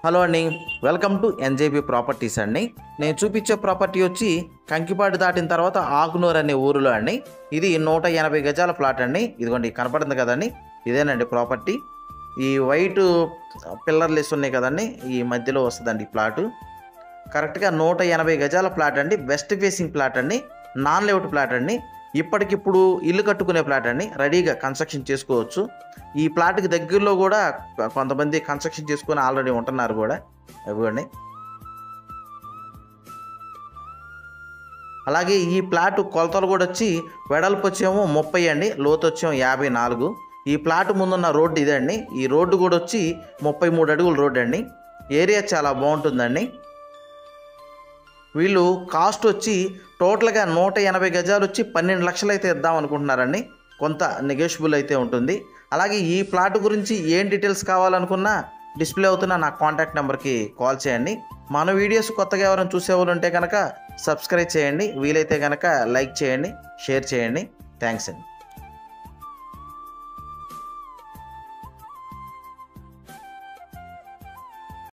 Hello అండి, welcome to ఎన్జేబీ properties అండి. నేను చూపించే ప్రాపర్టీ వచ్చి కంకిపాడు దాటిన తర్వాత ఆకునూరు అనే ఊరిలో అండి. ఇది 180 గజాల ప్లాట్ అండి. ఇదిగోండి కనపడుతుంది కదండి, ఇదేనండి ప్రాపర్టీ. ఈ వైట్ పిల్లర్లు వేస్తున్నాయి కదండి, ఈ మధ్యలో వస్తుందండి ఈ ప్లాటు. కరెక్ట్గా 180 గజాల ప్లాట్ అండి. వెస్ట్ ఫేసింగ్ ప్లాట్ అండి, నాన్ లేఅవుట్ ప్లాట్ అండి. ఇప్పటికిప్పుడు ఇల్లు కట్టుకునే ప్లాట్ అండి, రెడీగా కన్స్ట్రక్షన్ చేసుకోవచ్చు. ఈ ప్లాట్కి దగ్గరలో కూడా కొంతమంది కన్స్ట్రక్షన్ చేసుకొని ఆల్రెడీ ఉంటున్నారు కూడా, ఇవ్వండి. అలాగే ఈ ప్లాట్ కొలతలు కూడా వచ్చి వెడల్పు వచ్చేమో 30 అండి, లోతు వచ్చేమో 54. ఈ ప్లాట్ ముందున్న రోడ్డు ఇదండి. ఈ రోడ్డు కూడా వచ్చి 33 అడుగుల రోడ్డు అండి. ఏరియా చాలా బాగుంటుందండి. వీళ్ళు కాస్ట్ వచ్చి టోటల్గా 180 గజాలు వచ్చి 12 లక్షలు అయితే ఇద్దాం అనుకుంటున్నారండి. కొంత నెగోషియబుల్ అయితే ఉంటుంది. అలాగే ఈ ప్లాట్ గురించి ఏం డీటెయిల్స్ కావాలనుకున్నా డిస్ప్లే అవుతున్న నా కాంటాక్ట్ నెంబర్కి కాల్ చేయండి. మన వీడియోస్ కొత్తగా ఎవరైనా చూసేవాళ్ళు ఉంటే కనుక సబ్స్క్రైబ్ చేయండి, వీలైతే కనుక లైక్ చేయండి, షేర్ చేయండి. థ్యాంక్స్ అండి.